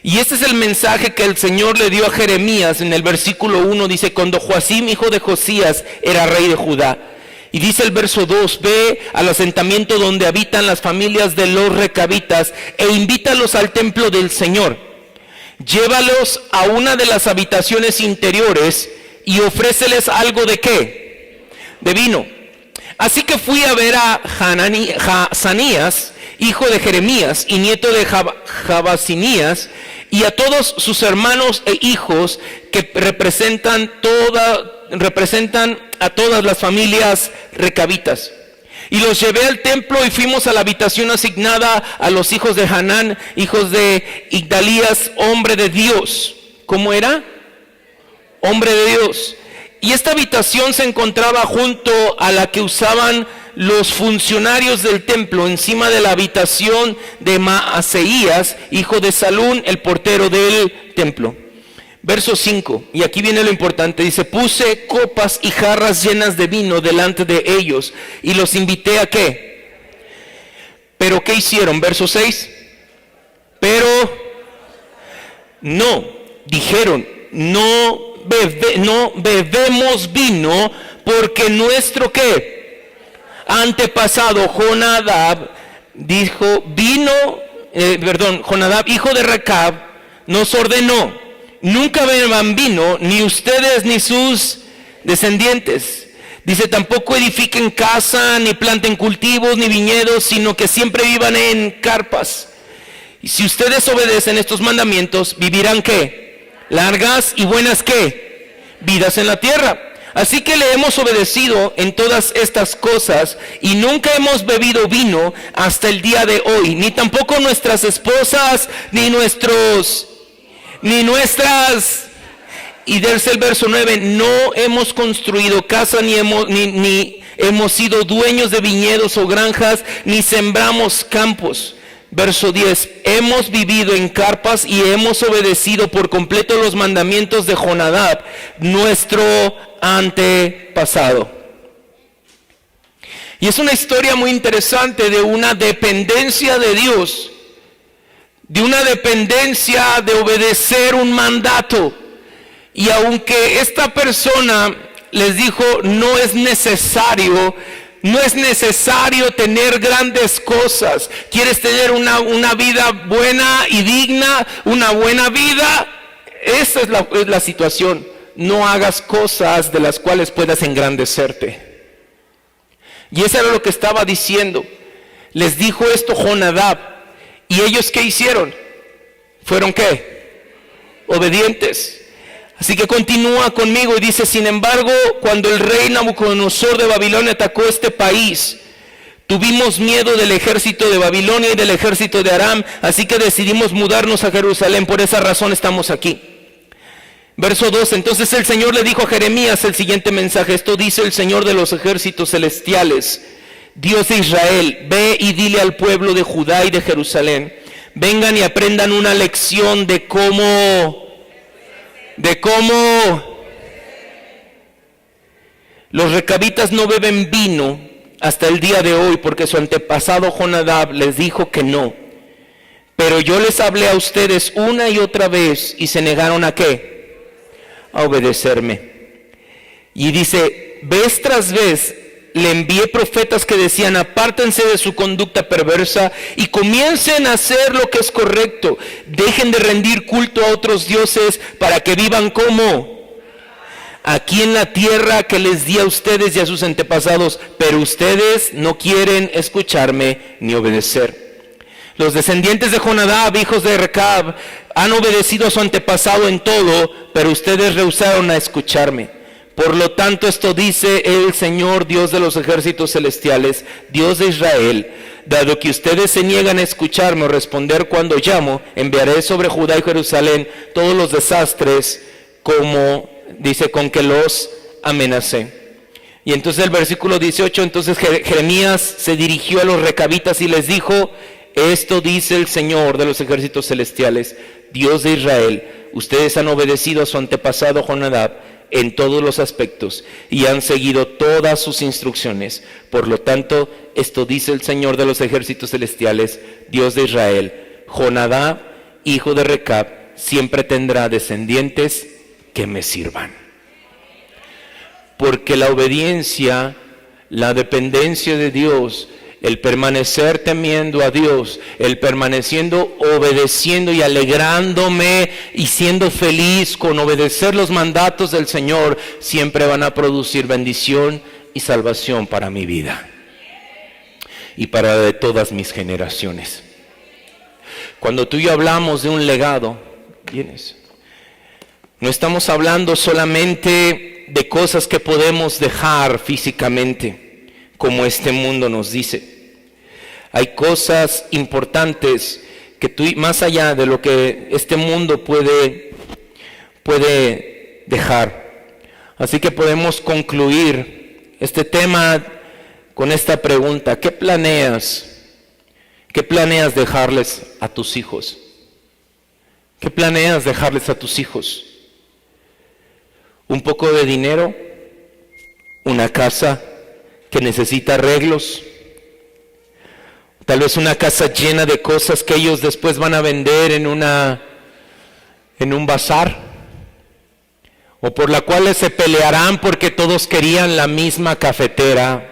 [SPEAKER 1] Y este es el mensaje que el Señor le dio a Jeremías en el versículo 1. Dice, cuando Joacim, hijo de Josías, era rey de Judá. Y dice el verso 2, ve al asentamiento donde habitan las familias de los recabitas e invítalos al templo del Señor. Llévalos a una de las habitaciones interiores y ofréceles algo de ¿qué? De vino. Así que fui a ver a Hazanías, hijo de Jeremías y nieto de Jabasinías, y a todos sus hermanos e hijos que representan a todas las familias recabitas. Y los llevé al templo y fuimos a la habitación asignada a los hijos de Hanán, hijos de Igdalías, hombre de Dios. ¿Cómo era? Hombre de Dios. Y esta habitación se encontraba junto a la que usaban los funcionarios del templo, encima de la habitación de Maaseías, hijo de Salún, el portero del templo. Verso 5, y aquí viene lo importante, dice, puse copas y jarras llenas de vino delante de ellos, y los invité a ¿qué? ¿Pero qué hicieron? Verso 6, pero no, dijeron, no bebemos vino, porque nuestro ¿qué? Antepasado Jonadab dijo, Jonadab, hijo de Recab, nos ordenó, nunca beban vino, ni ustedes ni sus descendientes. Dice, tampoco edifiquen casa, ni planten cultivos, ni viñedos, sino que siempre vivan en carpas. Y si ustedes obedecen estos mandamientos, vivirán ¿qué? Largas y buenas ¿qué? Vidas en la tierra. Así que le hemos obedecido en todas estas cosas y nunca hemos bebido vino hasta el día de hoy, ni tampoco nuestras esposas, ni nuestras, y desde el verso 9, no hemos construido casa, ni hemos sido dueños de viñedos o granjas, ni sembramos campos. Verso 10, hemos vivido en carpas y hemos obedecido por completo los mandamientos de Jonadab, nuestro antepasado. Y es una historia muy interesante de una dependencia de Dios, de una dependencia de obedecer un mandato. Y aunque esta persona les dijo, no es necesario tener grandes cosas. ¿Quieres tener una vida buena y digna? Una buena vida. Esa es la situación. No hagas cosas de las cuales puedas engrandecerte. Y eso era lo que estaba diciendo. Les dijo esto Jonadab. ¿Y ellos qué hicieron? ¿Fueron qué? Obedientes. Así que continúa conmigo y dice, sin embargo, cuando el rey Nabucodonosor de Babilonia atacó este país, tuvimos miedo del ejército de Babilonia y del ejército de Aram, así que decidimos mudarnos a Jerusalén, por esa razón estamos aquí. Verso 2, entonces el Señor le dijo a Jeremías el siguiente mensaje, esto dice el Señor de los ejércitos celestiales, Dios de Israel, ve y dile al pueblo de Judá y de Jerusalén, vengan y aprendan una lección de cómo los recabitas no beben vino hasta el día de hoy, porque su antepasado Jonadab les dijo que no. Pero yo les hablé a ustedes una y otra vez y se negaron ¿a qué? A obedecerme. Y dice, vez tras vez le envié profetas que decían, apártense de su conducta perversa y comiencen a hacer lo que es correcto. Dejen de rendir culto a otros dioses para que vivan como aquí en la tierra que les di a ustedes y a sus antepasados, pero ustedes no quieren escucharme ni obedecer. Los descendientes de Jonadab, hijos de Recab, han obedecido a su antepasado en todo, pero ustedes rehusaron a escucharme. Por lo tanto, esto dice el Señor, Dios de los ejércitos celestiales, Dios de Israel, dado que ustedes se niegan a escucharme o responder cuando llamo, enviaré sobre Judá y Jerusalén todos los desastres, como dice, con que los amenacé. Y entonces el versículo 18, entonces Jeremías se dirigió a los recabitas y les dijo, esto dice el Señor de los ejércitos celestiales, Dios de Israel, ustedes han obedecido a su antepasado Jonadab en todos los aspectos y han seguido todas sus instrucciones. Por lo tanto, esto dice el Señor de los ejércitos celestiales, Dios de Israel, Jonadab, hijo de Recab, siempre tendrá descendientes que me sirvan. Porque la obediencia, la dependencia de Dios, el permanecer temiendo a Dios, el permaneciendo obedeciendo y alegrándome y siendo feliz con obedecer los mandatos del Señor, siempre van a producir bendición y salvación para mi vida y para de todas mis generaciones. Cuando tú y yo hablamos de un legado, ¿tienes? No estamos hablando solamente de cosas que podemos dejar físicamente, como este mundo nos dice. Hay cosas importantes que tú, más allá de lo que este mundo puede dejar. Así que podemos concluir este tema con esta pregunta: ¿qué planeas dejarles a tus hijos? ¿Qué planeas dejarles a tus hijos? ¿Un poco de dinero? ¿Una casa que necesita arreglos? Tal vez una casa llena de cosas que ellos después van a vender en un bazar, o por la cual se pelearán porque todos querían la misma cafetera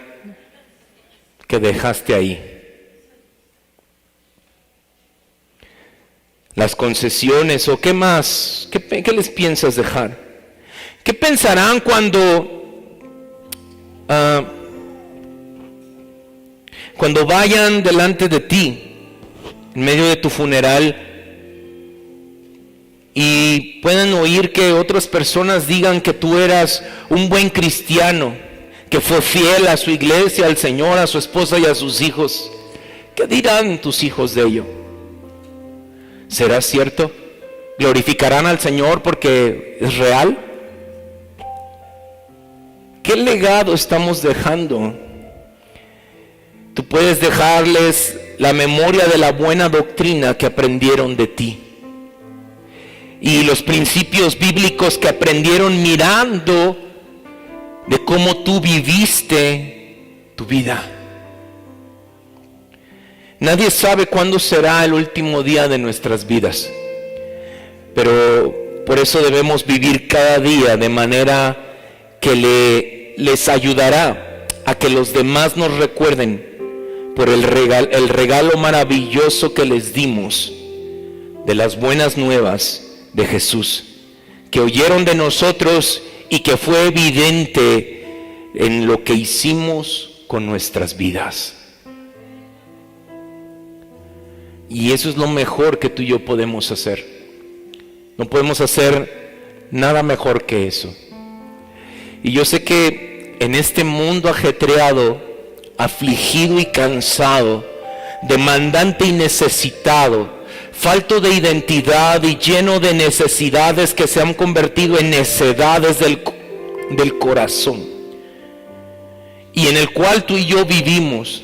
[SPEAKER 1] que dejaste ahí. Las concesiones, o qué más, ¿qué les piensas dejar? ¿Qué pensarán cuando vayan delante de ti, en medio de tu funeral, y puedan oír que otras personas digan que tú eras un buen cristiano, que fue fiel a su iglesia, al Señor, a su esposa y a sus hijos? ¿Qué dirán tus hijos de ello? ¿Será cierto? ¿Glorificarán al Señor porque es real? ¿Qué legado estamos dejando? Tú puedes dejarles la memoria de la buena doctrina que aprendieron de ti y los principios bíblicos que aprendieron mirando de cómo tú viviste tu vida. Nadie sabe cuándo será el último día de nuestras vidas, pero por eso debemos vivir cada día de manera que les ayudará a que los demás nos recuerden por el regalo maravilloso que les dimos de las buenas nuevas de Jesús, que oyeron de nosotros y que fue evidente en lo que hicimos con nuestras vidas. Y eso es lo mejor que tú y yo podemos hacer. No podemos hacer nada mejor que eso. Y yo sé que en este mundo ajetreado, afligido y cansado, demandante y necesitado, falto de identidad y lleno de necesidades que se han convertido en necedades del corazón, y en el cual tú y yo vivimos,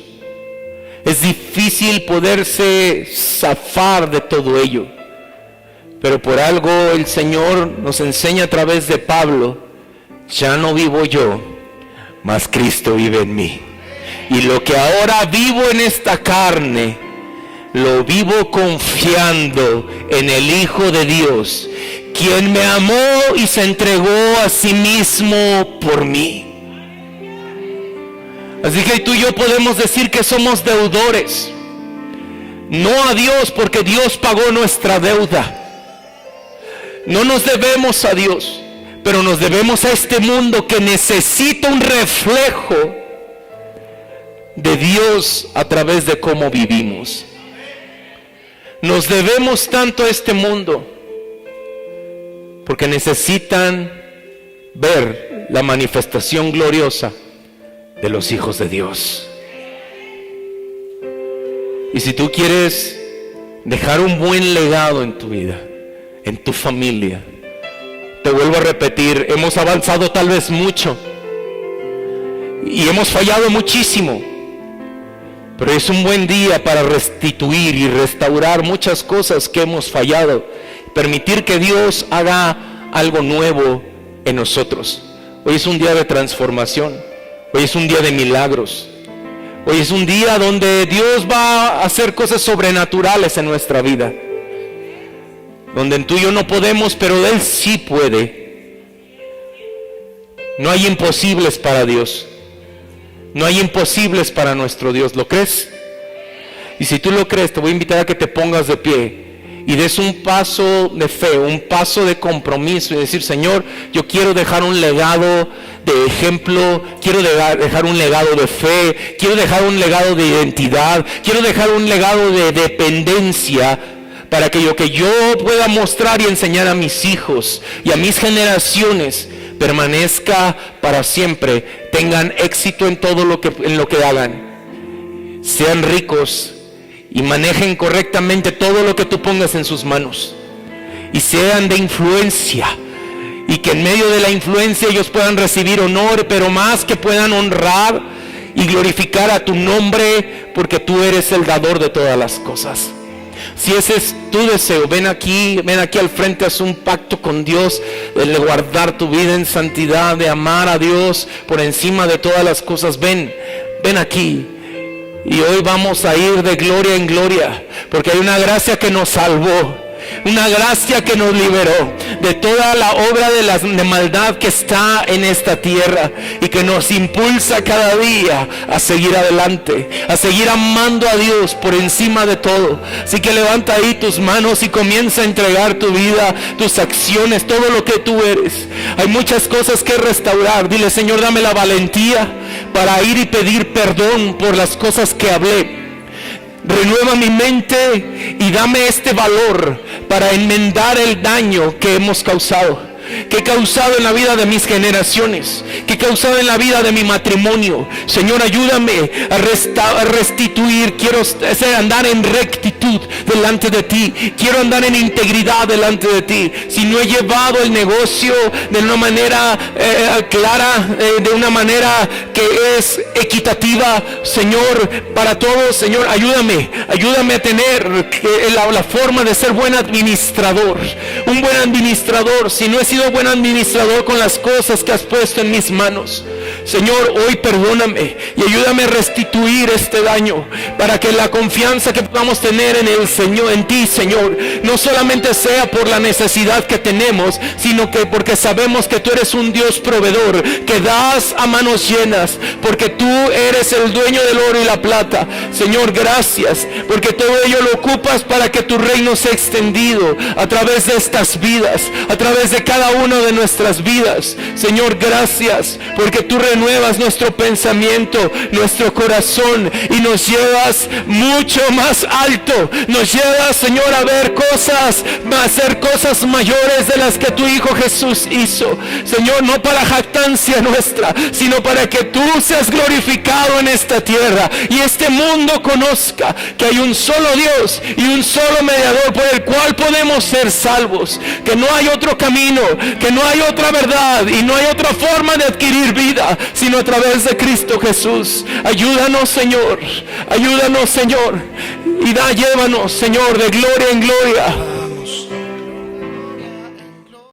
[SPEAKER 1] es difícil poderse zafar de todo ello. Pero por algo el Señor nos enseña a través de Pablo: ya no vivo yo, mas Cristo vive en mí. Y lo que ahora vivo en esta carne, lo vivo confiando en el Hijo de Dios, quien me amó y se entregó a sí mismo por mí. Así que tú y yo podemos decir que somos deudores, no a Dios, porque Dios pagó nuestra deuda. No nos debemos a Dios, pero nos debemos a este mundo que necesita un reflejo de Dios a través de cómo vivimos. Nos debemos tanto a este mundo porque necesitan ver la manifestación gloriosa de los hijos de Dios. Y si tú quieres dejar un buen legado en tu vida, en tu familia, te vuelvo a repetir, hemos avanzado tal vez mucho y hemos fallado muchísimo, pero es un buen día para restituir y restaurar muchas cosas que hemos fallado, permitir que Dios haga algo nuevo en nosotros. Hoy es un día de transformación, hoy es un día de milagros, hoy es un día donde Dios va a hacer cosas sobrenaturales en nuestra vida, donde tú y yo no podemos, pero Él sí puede. No hay imposibles para Dios. No hay imposibles para nuestro Dios. ¿Lo crees? Y si tú lo crees, te voy a invitar a que te pongas de pie y des un paso de fe, un paso de compromiso y decir: Señor, yo quiero dejar un legado de ejemplo, quiero dejar un legado de fe, quiero dejar un legado de identidad, quiero dejar un legado de dependencia, para que lo que yo pueda mostrar y enseñar a mis hijos y a mis generaciones permanezca para siempre, tengan éxito en todo lo que hagan, sean ricos y manejen correctamente todo lo que tú pongas en sus manos, y sean de influencia, y que en medio de la influencia ellos puedan recibir honor, pero más que puedan honrar y glorificar a tu nombre, porque tú eres el dador de todas las cosas. Si ese es tu deseo, ven aquí al frente, haz un pacto con Dios de guardar tu vida en santidad, de amar a Dios por encima de todas las cosas. Ven aquí. Y hoy vamos a ir de gloria en gloria, porque hay una gracia que nos salvó, una gracia que nos liberó de toda la obra de maldad que está en esta tierra, y que nos impulsa cada día a seguir adelante, a seguir amando a Dios por encima de todo. Así que levanta ahí tus manos y comienza a entregar tu vida, tus acciones, todo lo que tú eres. Hay muchas cosas que restaurar. Dile: Señor, dame la valentía para ir y pedir perdón por las cosas que hablé. Renueva mi mente y dame este valor para enmendar el daño que hemos causado. que he causado en la vida de mis generaciones, que he causado en la vida de mi matrimonio. Señor, ayúdame a restituir. Quiero andar en rectitud delante de ti. Quiero andar en integridad delante de ti. Si no he llevado el negocio de una manera clara, de una manera que es equitativa, Señor, para todos, Señor, ayúdame a tener la forma de ser buen administrador, un buen administrador. Si no he sido buen administrador con las cosas que has puesto en mis manos, Señor, hoy perdóname y ayúdame a restituir este daño, para que la confianza que podamos tener en el Señor, en ti, Señor, no solamente sea por la necesidad que tenemos, sino que porque sabemos que tú eres un Dios proveedor, que das a manos llenas, porque tú eres el dueño del oro y la plata. Señor, gracias, porque todo ello lo ocupas para que tu reino sea extendido a través de estas vidas, a través de cada una de nuestras vidas. Señor, gracias, porque tú renuevas nuestro pensamiento, nuestro corazón, y nos llevas mucho más alto. Nos llevas, Señor, a ver cosas, a hacer cosas mayores de las que tu Hijo Jesús hizo. Señor, no para jactancia nuestra, sino para que tú seas glorificado en esta tierra y este mundo conozca que hay un solo Dios y un solo mediador por el cual podemos ser salvos, que no hay otro camino, que no hay otra verdad y no hay otra forma de adquirir vida sino a través de Cristo Jesús. Ayúdanos, Señor, y llévanos, Señor, de gloria en gloria.